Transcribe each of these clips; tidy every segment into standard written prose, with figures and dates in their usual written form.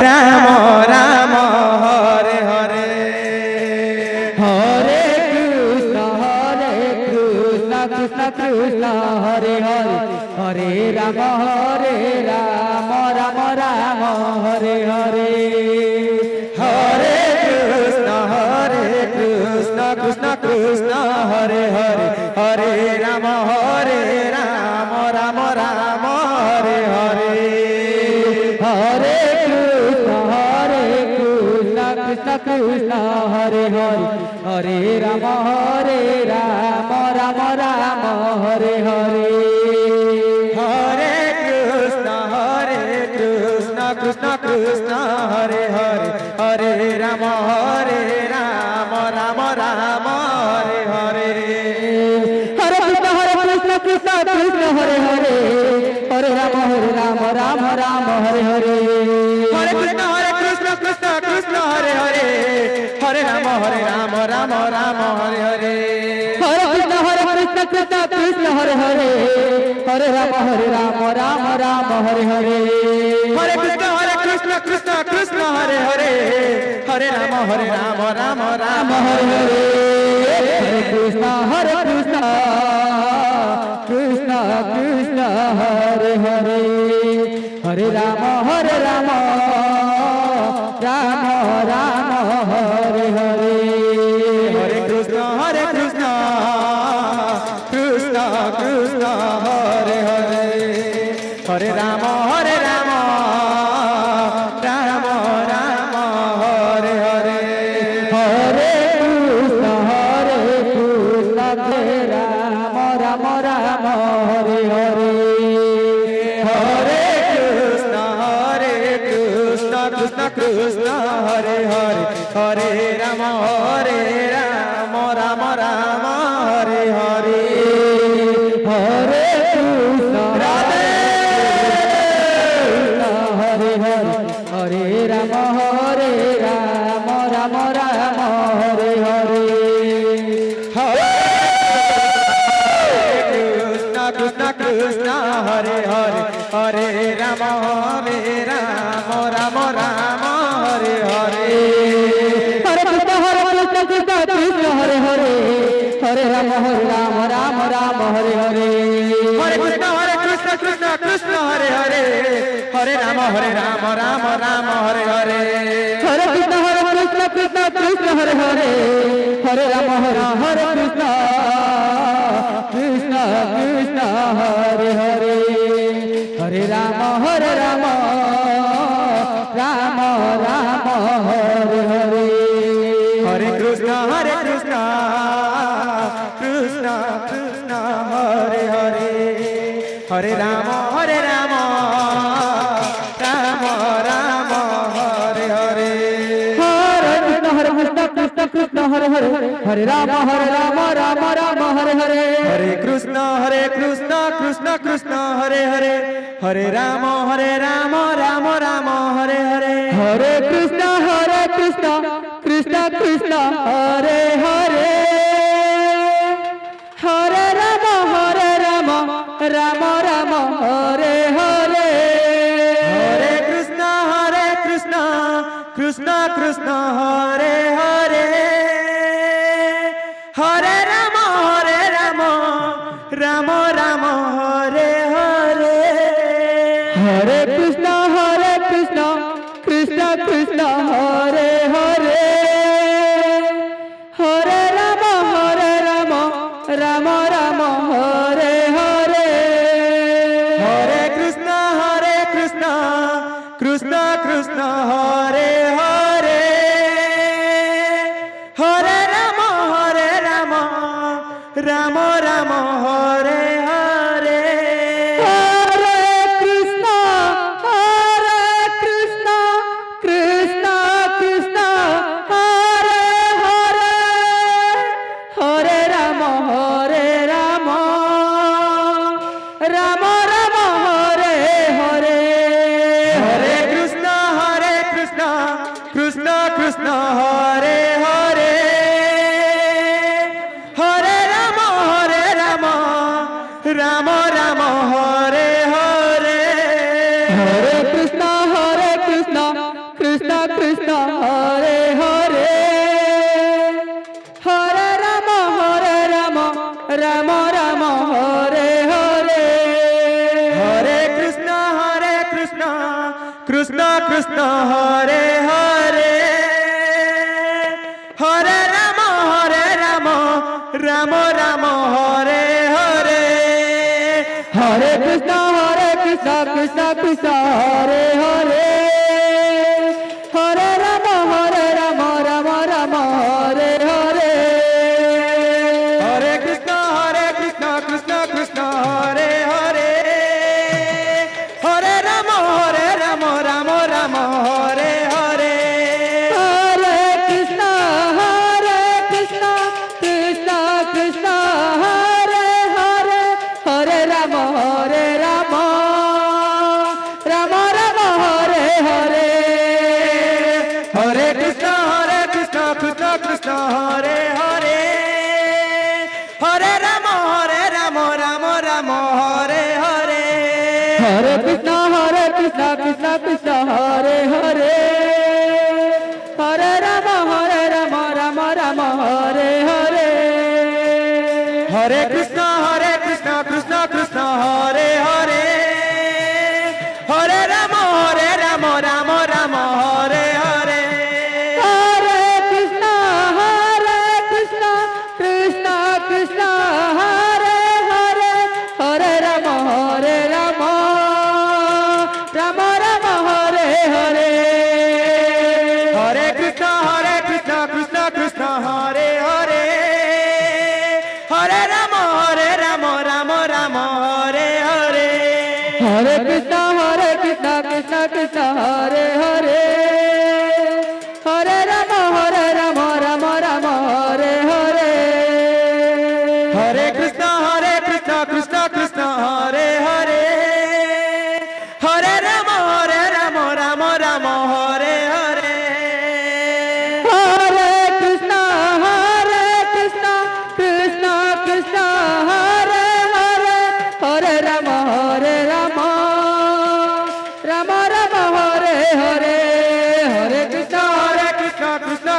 Ram Ram Hare Hare Hare Krishna Krishna Krishna Hare Hare Hare Ram Ram Ram Hare Hare Hare Krishna Krishna Krishna Hare Hare Hare Ram Ram Ram Hare Hare Hare Krishna Krishna Krishna Hare Hare Hare Ram Ram Ram Hare Hare Hare Krishna Krishna Krishna Hare Hare Hare Ram Ram Ram Hare Hare Hare Krishna Krishna Krishna Hare Hare Hare Ram Ram Ram Hare Hare Hare Krishna Krishna Krishna Hare Hare Hare Ram Ram Ram Hare Hare Hare Krishna Krishna Krishna Hare Hare Hare Ram Ram Ram Hare Hare Hare Krishna Krishna Krishna Hare Hare Hare Ram Ram Ram Hare Hare Hare Krishna Krishna Krishna Hare Hare Hare Ram Ram Ram Hare Hare Hare Krishna Krishna Krishna Hare Hare Hare Ram Ram Ram Hare Hare Hare Krishna Ram Ram Hare Hare Hare Krishna Krishna Krishna Hare Hare Hare Ram Ram Ram Hare Hare Hare Krishna Radhe Hare Hare Hare Ram Ram Ram Hare Hare Krishna Krishna Krishna Hare Hare Hare Ram Ram Ram Hare Hare Hare Krishna Krishna Hare Hare Hare Ram Ram Hare Hare Hare Krishna Krishna Krishna Hare Hare Hare Ram Ram Hare Hare Hare Krishna Krishna Hare Hare Hare Ram Hare Krishna Krishna Krishna Hare Hare Hare Ram Ram Ram Hare Hare Hare Krishna Krishna Krishna Hare Hare Hare Ram Ram Ram Hare Hare Hare Krishna Krishna Hare Hare Hare Ram Ram Hare Hare Hare Krishna Krishna Krishna Hare Hare Hare Ram Ram Ram Hare Hare Hare Krishna Krishna Krishna Hare Hare Hare Ram Ram Ram Hare Hare Hare Krishna Krishna Krishna Hare Hare Hare Ram Ram Ram Hare Hare Hare Krishna Krishna Krishna Hare Hare Hare Ram Ram Ram Hare Hare Hare Krishna Krishna Krishna Hare Hare Hare Ram Ram Ram Hare Hare Hare Krishna Krishna Krishna Hare Hare Hare Ram Ram Ram Hare Hare Hare Krishna Krishna Krishna Hare Hare Hare Ram Ram Ram Hare Hare Hare Krishna Krishna Krishna Hare Hare Hare Ram Ram Ram Hare Hare Hare Krishna Krishna Krishna Hare Hare Hare Ram Ram Ram Hare Hare Hare Krishna Krishna Krishna Hare Hare Hare Ram Ram Ram Hare Hare Hare Krishna Krishna Krishna Hare Hare Hare Ram Ram Ram Hare Hare Hare Krishna Krishna Krishna Hare Hare Hare Ram Ram Ram Ram Hare Hare Hare Krishna Krishna Krishna Hare Hare Hare Ram Ram Ram Hare Hare Hare Krishna Krishna Krishna Hare Hare Hare Ram Ram Ram Hare Hare Hare Krishna Krishna Krishna Hare Hare Hare Ram Ram Ram Hare Hare Hare Krishna Krishna Krishna Hare Hare Hare Ram Ram Ram Ram Hare Hare Hare Krishna Krishna Krishna Hare Hare Hare Ram Ram Ram Hare Hare Hare Krishna Krishna Krishna Hare Hare Hare Ram Ram Ram Hare Hare Hare Krishna Krishna Krishna Hare Hare Hare Ram Ram Ram Hare Hare Hare Krishna Krishna Krishna Hare Hare Hare Ram Ram Ram Ram Hare Hare Hare Krishna Krishna Krishna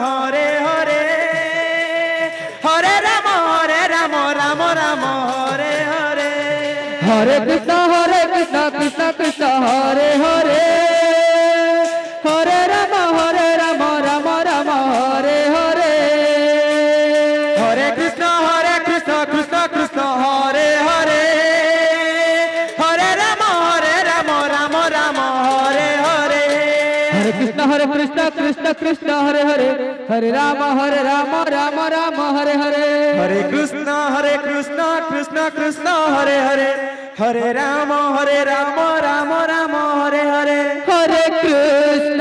Hare Hare Hare Ram Ram Ram Hare Hare Hare Krishna Krishna Krishna Hare Hare Hare Ram Ram Ram Hare Hare Hare Krishna Krishna Krishna Hare Hare Hare Ram Ram Ram Hare Hare Hare Krishna Krishna Krishna Hare Hare Hare Ram Ram Ram Hare Hare Hare Krishna Krishna Krishna Hare Hare Hare Ram Ram Ram Hare Hare Hare Krishna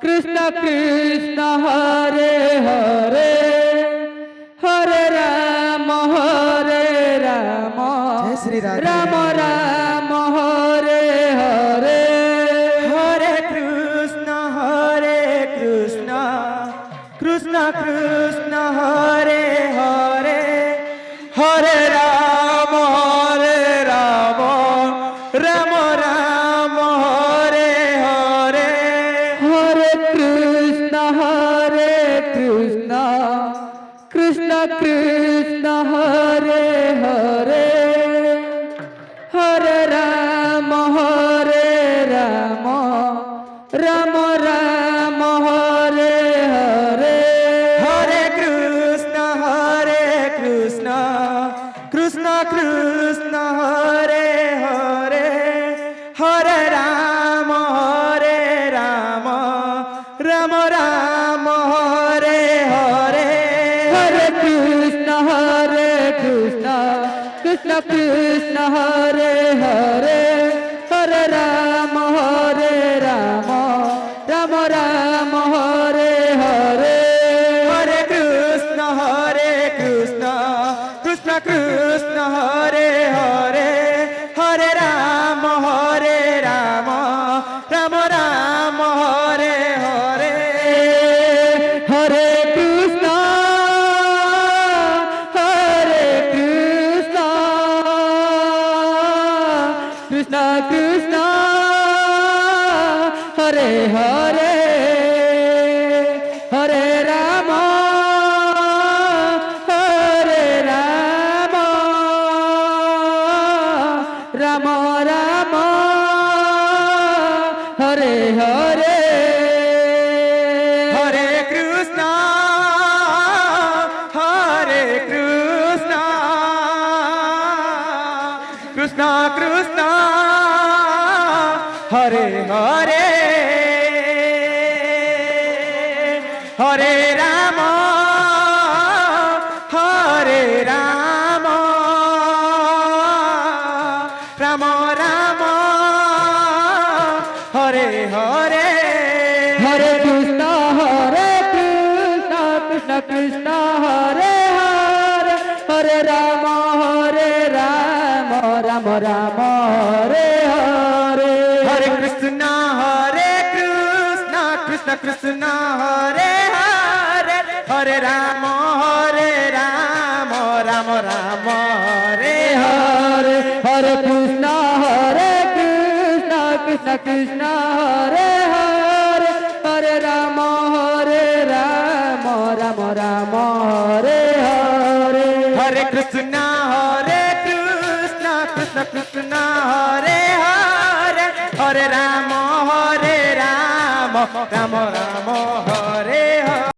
Krishna Krishna Hare Hare Hare Ram Joy Shri Radhe. Ram Ram Hare Hare Hare Krishna Krishna Krishna Hare Hare Hare Ram Ram Ram Hare Hare Hare Krishna Krishna Krishna Hare Hare Hare Ram Ram Ram Ram Hare Hare Hare Krishna Krishna Krishna Hare Hare Hare Ram Ram Ram Hare Hare Hare Krishna Krishna Krishna Hare Hare Hare Ram Ram Ram Hare Hare Hare Krishna Krishna Krishna Hare Hare Hare Ram Ram Ram Hare Hare Hare Krishna Krishna Krishna Hare Hare Hare Ram Hare Ram Ram Ram Hare Hare Hare Krishna Krishna Krishna Hare Hare Hare Ram Ram Ram Hare Hare Hare Krishna Krishna Krishna Hare Hare Hare Ram Ram Ram Hare Hare Hare Krishna Krishna Krishna Hare Hare Hare Ram Ram Ram Hare Hare Hare Krishna Krishna Krishna Hare Hare Hare Ram Ram Ram Hare Hare Hare Krishna Krishna Krishna Hare Hare Hare Ram Ram Ram